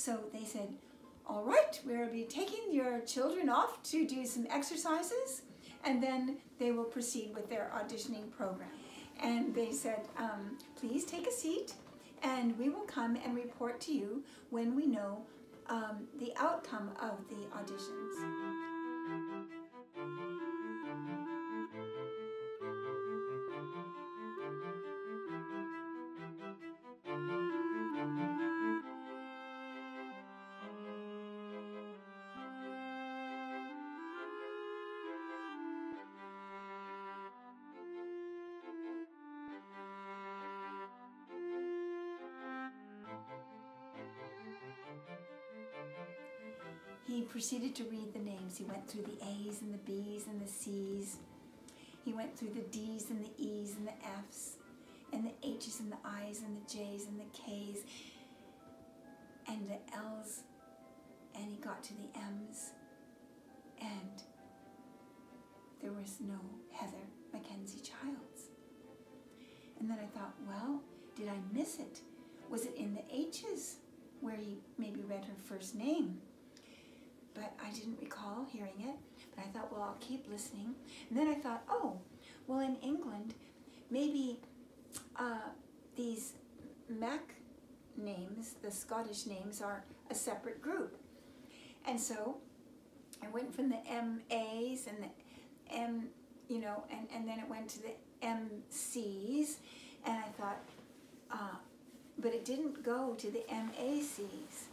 So they said, all right, we'll be taking your children off to do some exercises, and then they will proceed with their auditioning program. And they said, please take a seat, and we will come and report to you when we know the outcome of the auditions. He proceeded to read the names. He went through the A's and the B's and the C's. He went through the D's and the E's and the F's and the H's and the I's and the J's and the K's and the L's, and he got to the M's, and there was no Heather MacKenzie-Childs. And then I thought, well, did I miss it? Was it in the H's where he maybe read her first name? But I didn't recall hearing it. But I thought, well, I'll keep listening. And then I thought, oh, well, in England, maybe these Mac names, the Scottish names, are a separate group. And so I went from the M.A.'s and the M, and then it went to the M.C.'s. And I thought, but it didn't go to the M.A.C.'s.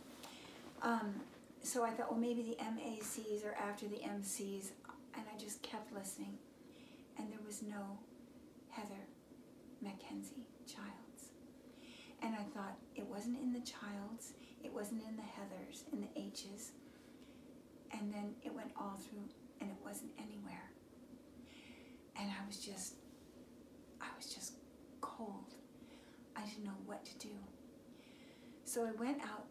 So I thought, well, maybe the M.A.C.'s are after the M.C.'s, and I just kept listening, and there was no Heather MacKenzie-Childs. And I thought, it wasn't in the Childs, it wasn't in the Heathers, in the H's, and then it went all through, and it wasn't anywhere. And I was just cold. I didn't know what to do. So I went out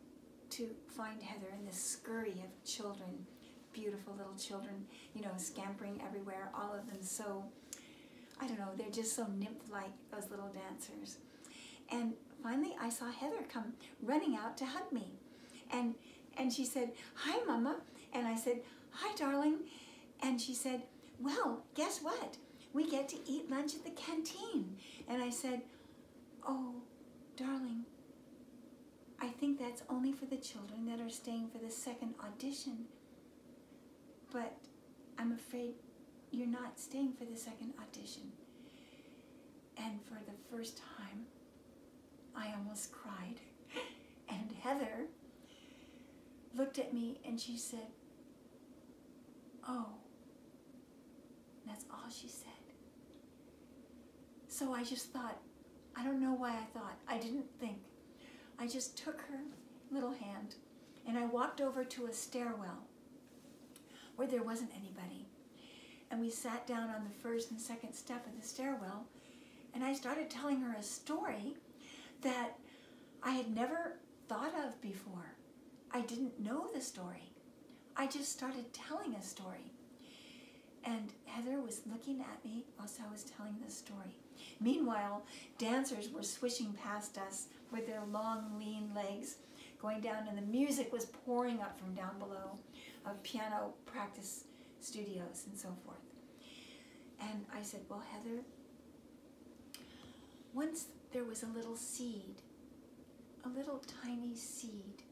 to find Heather in this scurry of children, beautiful little children, scampering everywhere, all of them so, I don't know, they're just so nymph-like, those little dancers. And finally I saw Heather come running out to hug me. And she said, hi, Mama. And I said, hi, darling. And she said, well, guess what? We get to eat lunch at the canteen. And I said, oh, darling, I think that's only for the children that are staying for the second audition. But I'm afraid you're not staying for the second audition. And for the first time, I almost cried. And Heather looked at me and she said, oh, that's all she said. So I just thought, I don't know why I thought, I didn't think. I just took her little hand and I walked over to a stairwell where there wasn't anybody. And we sat down on the first and second step of the stairwell, and I started telling her a story that I had never thought of before. I didn't know the story. I just started telling a story. And Heather was looking at me whilst I was telling the story. Meanwhile, dancers were swishing past us with their long, lean legs going down, and the music was pouring up from down below of piano practice studios and so forth. And I said, well, Heather, once there was a little seed, a little tiny seed,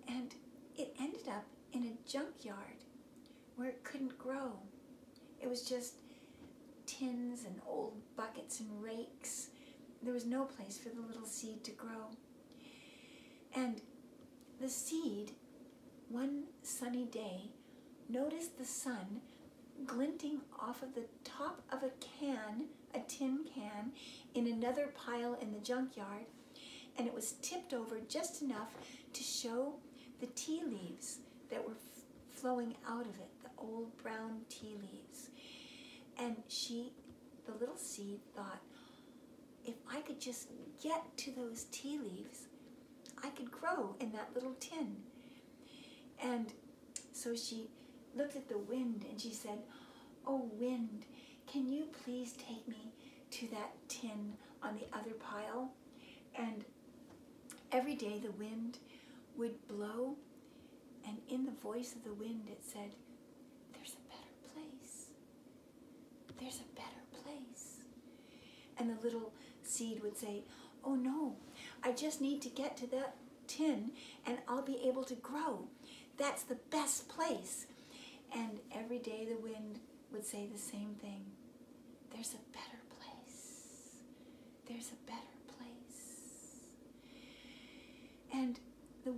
and it ended up in a junkyard where it couldn't grow. It was just tins and old buckets and rakes. There was no place for the little seed to grow. And the seed, one sunny day, noticed the sun glinting off of the top of a can, a tin can, in another pile in the junkyard, and it was tipped over just enough to show the tea leaves that were flowing out of it, the old brown tea leaves. And the little seed thought, if I could just get to those tea leaves, I could grow in that little tin. And so she looked at the wind and she said, oh, wind, can you please take me to that tin on the other pile? And every day the wind would blow, and in the voice of the wind it said, "There's a better place. There's a better place." And the little seed would say, "Oh no, I just need to get to that tin and I'll be able to grow. That's the best place." And every day the wind would say the same thing. "There's a better place. There's a better place." And the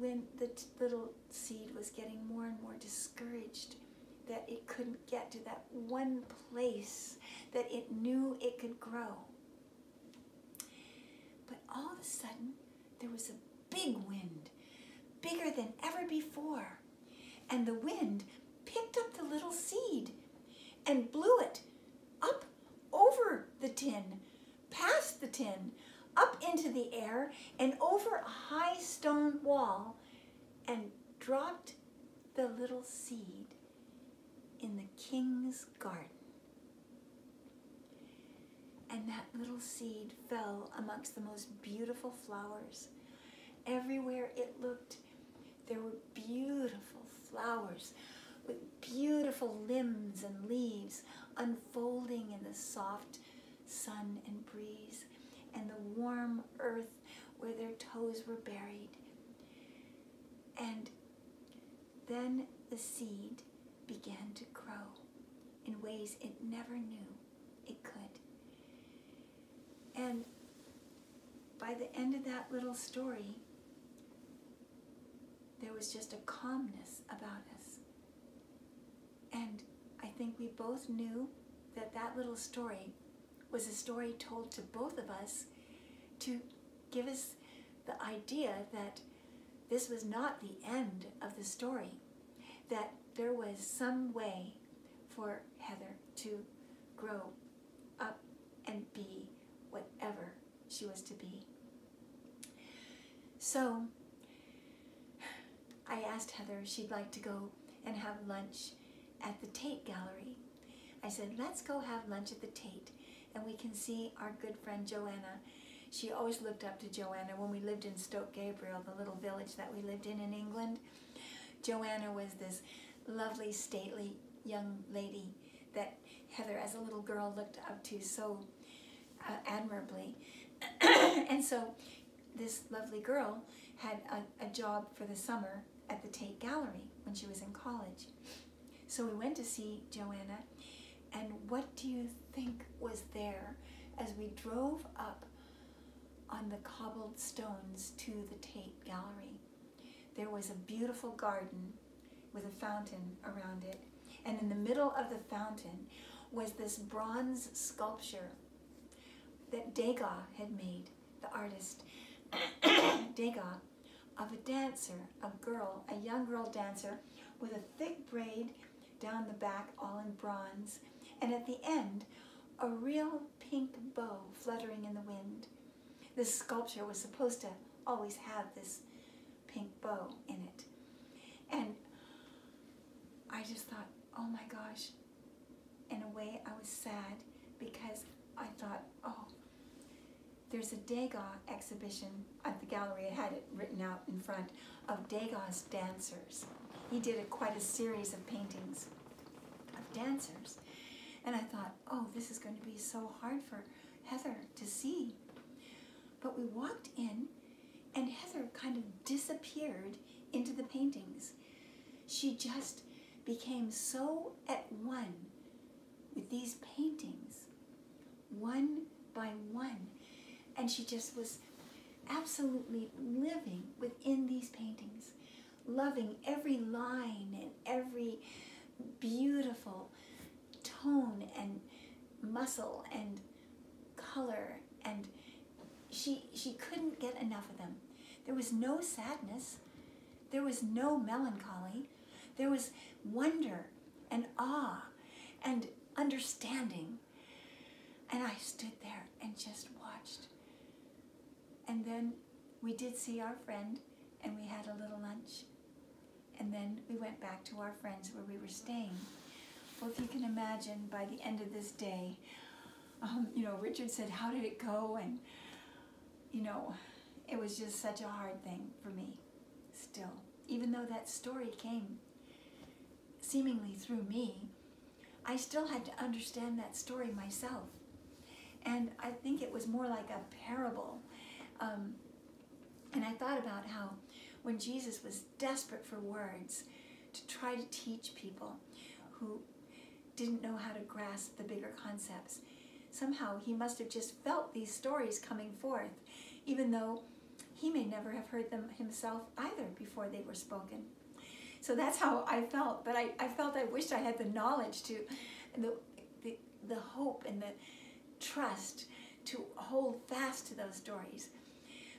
little seed was getting more and more discouraged that it couldn't get to that one place that it knew it could grow. But all of a sudden, there was a big wind, bigger than ever before. And the wind picked up the little seed and blew it up over the tin, past the tin, up into the air and over a high stone wall, and dropped the little seed in the king's garden. And that little seed fell amongst the most beautiful flowers. Everywhere it looked, there were beautiful flowers with beautiful limbs and leaves unfolding in the soft sun and breeze and the warm earth where their toes were buried. And then the seed began to grow in ways it never knew it could. And by the end of that little story, there was just a calmness about us. And I think we both knew that that little story was a story told to both of us to give us the idea that this was not the end of the story, that there was some way for Heather to grow up and be whatever she was to be. So I asked Heather if she'd like to go and have lunch at the Tate Gallery. I said, let's go have lunch at the Tate and we can see our good friend Joanna. She always looked up to Joanna when we lived in Stoke Gabriel, the little village that we lived in England. Joanna was this lovely, stately young lady that Heather as a little girl looked up to so admirably. And so this lovely girl had a job for the summer at the Tate Gallery when she was in college. So we went to see Joanna, and what do you think was there as we drove up on the cobbled stones to the Tate Gallery? There was a beautiful garden with a fountain around it, and in the middle of the fountain was this bronze sculpture that Degas had made, the artist Degas, of a dancer, a young girl dancer with a thick braid down the back, all in bronze, and at the end, a real pink bow fluttering in the wind. This sculpture was supposed to always have this pink bow in it. And I just thought, oh my gosh, in a way I was sad because I thought, oh, there's a Degas exhibition at the gallery. It had it written out in front of Degas dancers. He did quite a series of paintings of dancers. And I thought, oh, this is going to be so hard for Heather to see. But we walked in, and Heather kind of disappeared into the paintings. She just became so at one with these paintings, one by one. And she just was absolutely living within these paintings, loving every line and every beautiful tone and muscle and color, and she couldn't get enough of them. There was no sadness, there was no melancholy, there was wonder and awe and understanding. And I stood there and just watched. And then we did see our friend, and we had a little lunch. And then we went back to our friends where we were staying. Well, if you can imagine, by the end of this day, Richard said, how did it go? And, it was just such a hard thing for me. still. Even though that story came seemingly through me, I still had to understand that story myself. And I think it was more like a parable. And I thought about how when Jesus was desperate for words to try to teach people who didn't know how to grasp the bigger concepts, somehow he must have just felt these stories coming forth, even though he may never have heard them himself either before they were spoken. So that's how I felt. But I felt I wished I had the knowledge to, the hope and the trust to hold fast to those stories.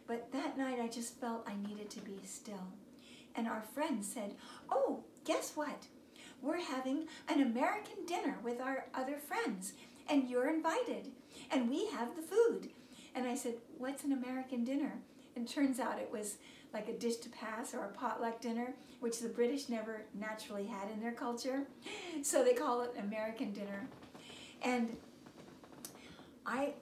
But that night I just felt I needed to be still. And our friend said, "Oh, guess what? We're having an American dinner with our other friends, and you're invited, and we have the food." And I said, "What's an American dinner?" And turns out it was like a dish to pass or a potluck dinner, which the British never naturally had in their culture. So they call it American dinner. And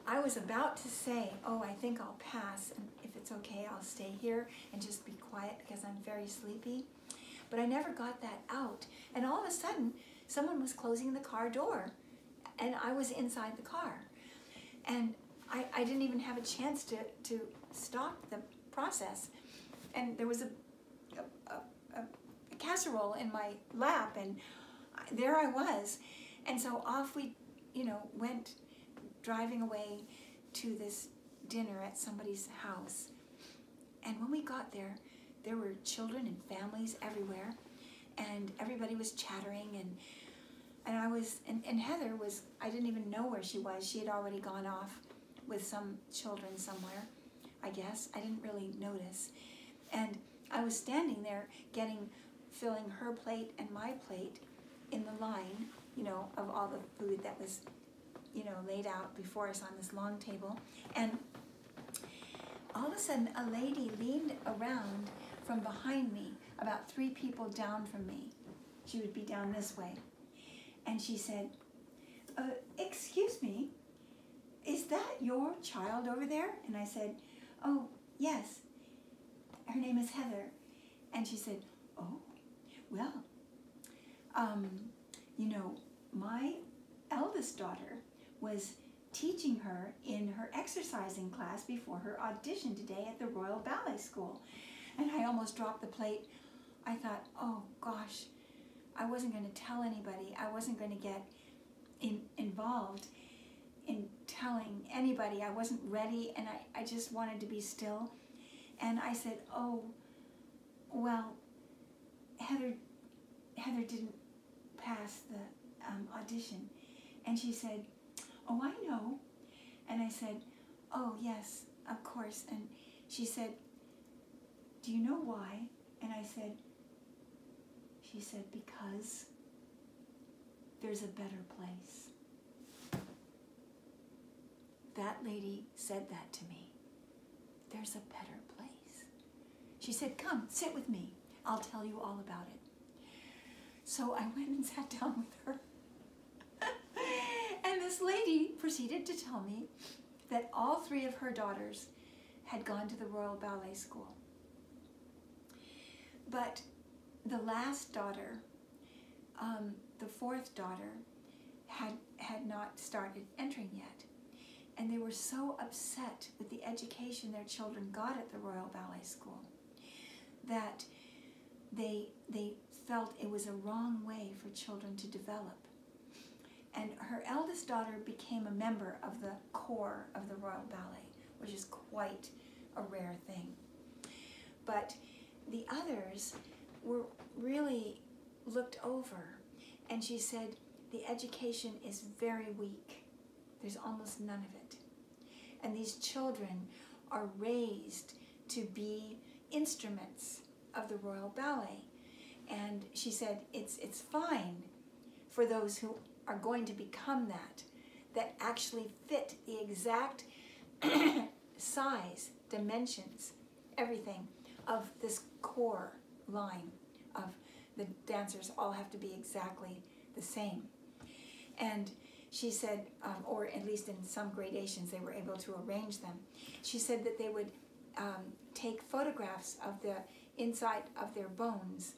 I was about to say, "Oh, I think I'll pass, and if it's okay, I'll stay here and just be quiet because I'm very sleepy." But I never got that out. And all of a sudden, someone was closing the car door, and I was inside the car. And I didn't even have a chance to stop the process. And there was a casserole in my lap, and there I was. And so off we, went driving away to this dinner at somebody's house. And when we got there, there were children and families everywhere, and everybody was chattering, and I was, and Heather was, I didn't even know where she was. She had already gone off with some children somewhere, I guess. I didn't really notice. And I was standing there filling her plate and my plate in the line, of all the food that was, laid out before us on this long table. And all of a sudden, a lady leaned around from behind me, about 3 people down from me. She would be down this way. And she said, "Excuse me, is that your child over there?" And I said, "Oh, yes. Her name is Heather." And she said, "Oh, well, my eldest daughter was teaching her in her exercising class before her audition today at the Royal Ballet School." And I almost dropped the plate. I thought, oh gosh, I wasn't going to tell anybody. I wasn't going to get involved in telling anybody. I wasn't ready, and I just wanted to be still. And I said, "Oh, well, Heather didn't pass the audition." And she said, "Oh, I know." And I said, "Oh, yes, of course." And she said, "Do you know why?" And she said, "Because there's a better place." That lady said that to me. There's a better place. She said, "Come, sit with me. I'll tell you all about it." So I went and sat down with her. And this lady proceeded to tell me that all 3 of her daughters had gone to the Royal Ballet School. But the last daughter, the 4th daughter, had not started entering yet. And they were so upset with the education their children got at the Royal Ballet School that they felt it was a wrong way for children to develop. And her eldest daughter became a member of the corps of the Royal Ballet, which is quite a rare thing. But the others were really looked over, and she said, "The education is very weak. There's almost none of it. And these children are raised to be instruments of the Royal Ballet." And she said, it's fine for those who are going to become that actually fit the exact size, dimensions, everything of this core line of the dancers all have to be exactly the same. And she said, or at least in some gradations, they were able to arrange them. She said that they would take photographs of the inside of their bones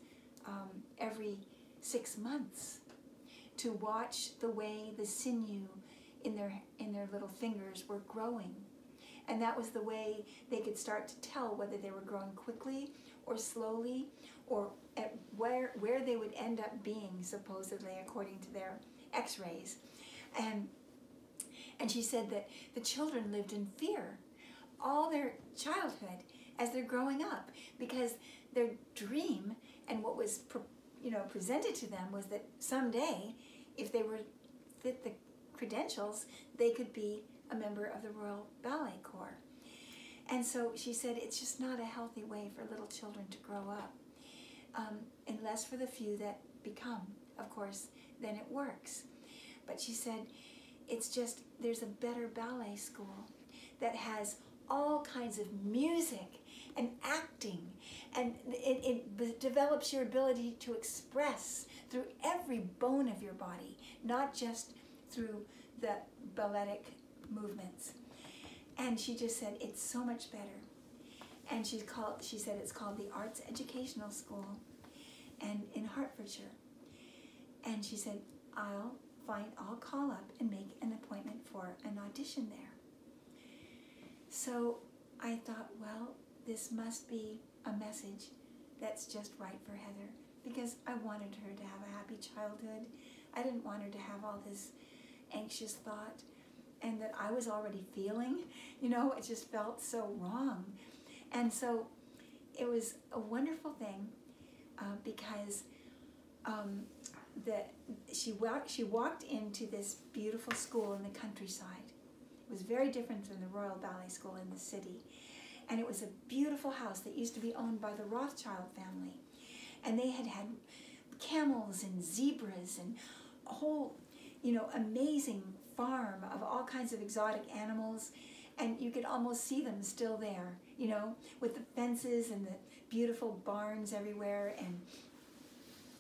every 6 months to watch the way the sinew in their little fingers were growing. And that was the way they could start to tell whether they were growing quickly or slowly, or at where they would end up being, supposedly, according to their x-rays. And she said that the children lived in fear all their childhood as they're growing up, because their dream and what was presented to them was that someday, if they were fit the credentials, they could be a member of the Royal Ballet Corps. And so she said it's just not a healthy way for little children to grow up, unless for the few that become, of course, then it works. But she said it's just, there's a better ballet school that has all kinds of music and acting, and it develops your ability to express through every bone of your body, not just through the balletic movements. And she just said it's so much better. And she said it's called the Arts Educational School, and in Hertfordshire. And she said, I'll call up and make an appointment for an audition there. So I thought, well, this must be a message that's just right for Heather, because I wanted her to have a happy childhood. I didn't want her to have all this anxious thought, and that I was already feeling, it just felt so wrong. And so it was a wonderful thing, because she walked into this beautiful school in the countryside. It was very different than the Royal Ballet School in the city. And it was a beautiful house that used to be owned by the Rothschild family. And they had camels and zebras and a whole, amazing farm of all kinds of exotic animals. And you could almost see them still there, with the fences and the beautiful barns everywhere. And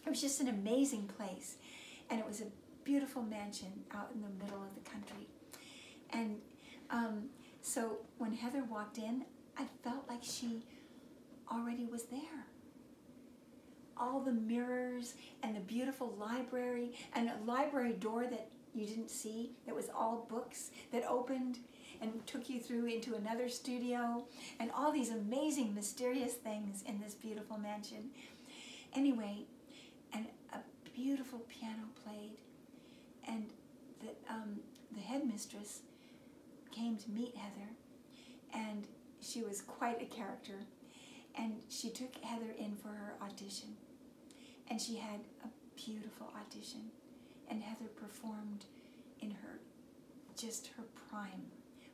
it was just an amazing place. And it was a beautiful mansion out in the middle of the country. And so when Heather walked in, I felt like she already was there. All the mirrors and the beautiful library, and a library door that you didn't see, that was all books, that opened and took you through into another studio, and all these amazing, mysterious things in this beautiful mansion. Anyway, and a beautiful piano played, and the headmistress came to meet Heather, and she was quite a character, and she took Heather in for her audition, and she had a beautiful audition, and Heather performed in her prime.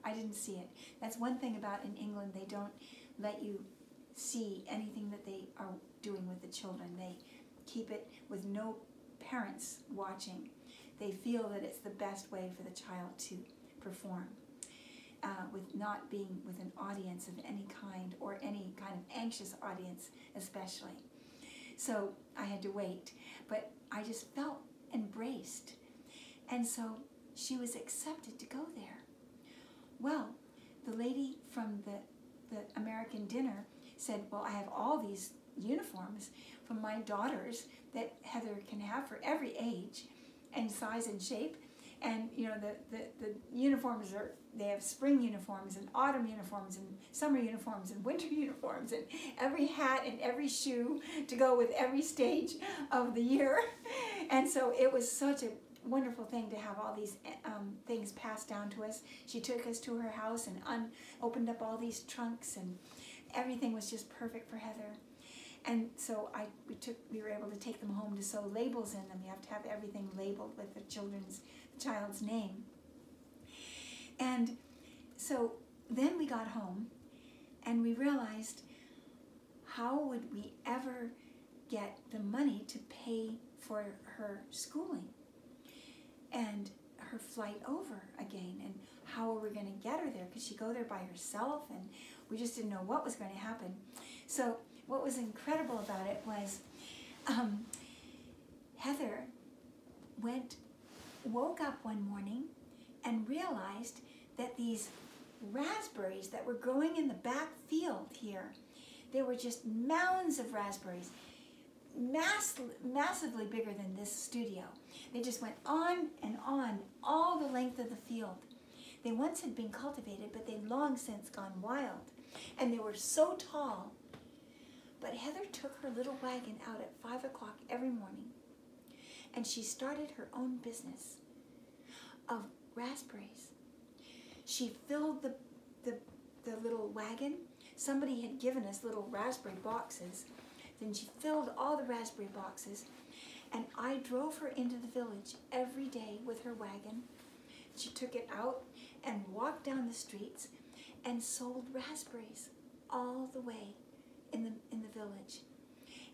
I didn't see it. That's one thing about in England, they don't let you see anything that they are doing with the children. They keep it with no parents watching. They feel that it's the best way for the child to perform, with not being with an audience of any kind, or any kind of anxious audience especially. So I had to wait, but I just felt embraced. And so she was accepted to go there. Well, the lady from the American dinner said, well, I have all these uniforms from my daughters that Heather can have for every age and size and shape. And the uniforms they have spring uniforms and autumn uniforms and summer uniforms and winter uniforms and every hat and every shoe to go with every stage of the year. And so it was such a wonderful thing to have all these things passed down to us. She took us to her house and opened up all these trunks, and everything was just perfect for Heather. And so we were able to take them home to sew labels in them. You have to have everything labeled with the child's name. And so then we got home, and we realized, how would we ever get the money to pay for her schooling and her flight over again? And how are we going to get her there? Could she go there by herself? And we just didn't know what was going to happen. So what was incredible about it was Heather woke up one morning and realized that these raspberries that were growing in the back field here, there were just mounds of raspberries, massively bigger than this studio. They just went on and on all the length of the field. They once had been cultivated, but they'd long since gone wild. And they were so tall. But Heather took her little wagon out at 5 o'clock every morning, and she started her own business of raspberries. She filled the little wagon. Somebody had given us little raspberry boxes. Then she filled all the raspberry boxes, and I drove her into the village every day with her wagon. She took it out and walked down the streets and sold raspberries all the way in the village.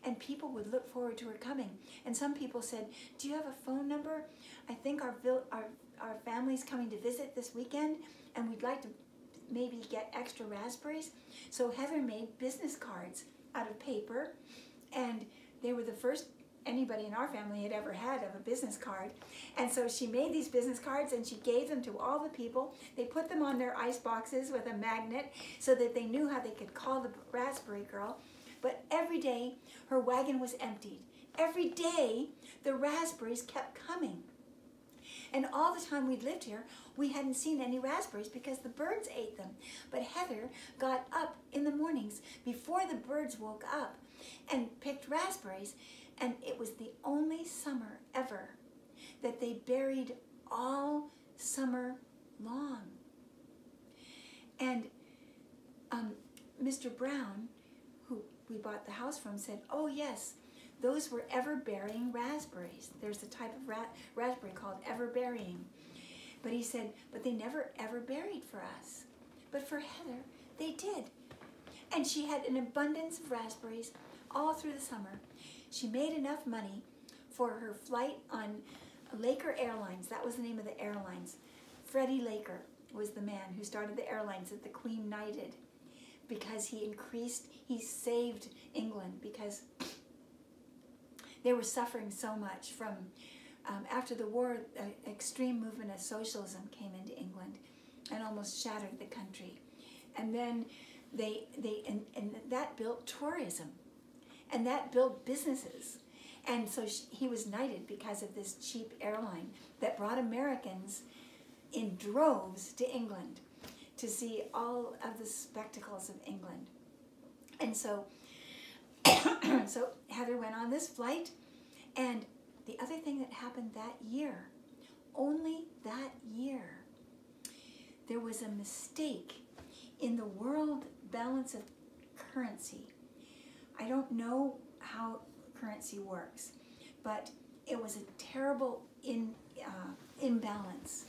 And people would look forward to her coming. And some people said, "Do you have a phone number? I think our family's coming to visit this weekend, and we'd like to maybe get extra raspberries." So Heather made business cards out of paper, and they were the first anybody in our family had ever had of a business card. And so she made these business cards and she gave them to all the people. They put them on their ice boxes with a magnet so that they knew how they could call the raspberry girl. But every day her wagon was emptied. Every day the raspberries kept coming. And all the time we'd lived here, we hadn't seen any raspberries because the birds ate them. But Heather got up in the mornings before the birds woke up and picked raspberries. And it was the only summer ever that they berried all summer long. And Mr. Brown, who we bought the house from, said, "Oh yes, those were ever-berrying raspberries. There's a type of raspberry called ever-berrying." But he said, "But they never ever berried for us. But for Heather, they did." And she had an abundance of raspberries all through the summer. She made enough money for her flight on Laker Airlines. That was the name of the airlines. Freddie Laker was the man who started the airlines that the Queen knighted because he saved England because they were suffering so much from, after the war, an extreme movement of socialism came into England and almost shattered the country. And then that built tourism. And that built businesses. And so he was knighted because of this cheap airline that brought Americans in droves to England to see all of the spectacles of England. And so, so Heather went on this flight. And the other thing that happened that year, only that year, there was a mistake in the world balance of currency. I don't know how currency works, but it was a terrible imbalance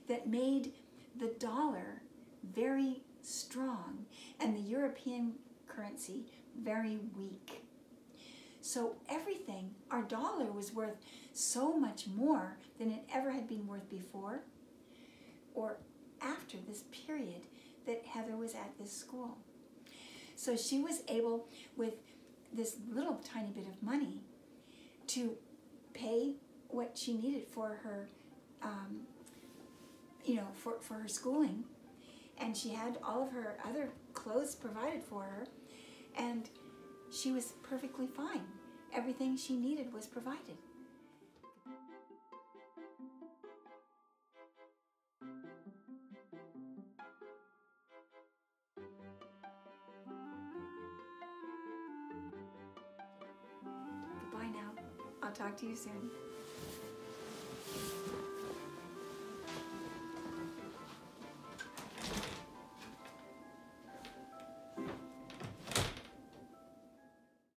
that made the dollar very strong and the European currency very weak. So everything, our dollar was worth so much more than it ever had been worth before or after this period that Heather was at this school. So she was able, with this little tiny bit of money, to pay what she needed for her, for her schooling. And she had all of her other clothes provided for her. And she was perfectly fine. Everything she needed was provided. Goodbye now. I'll talk to you soon.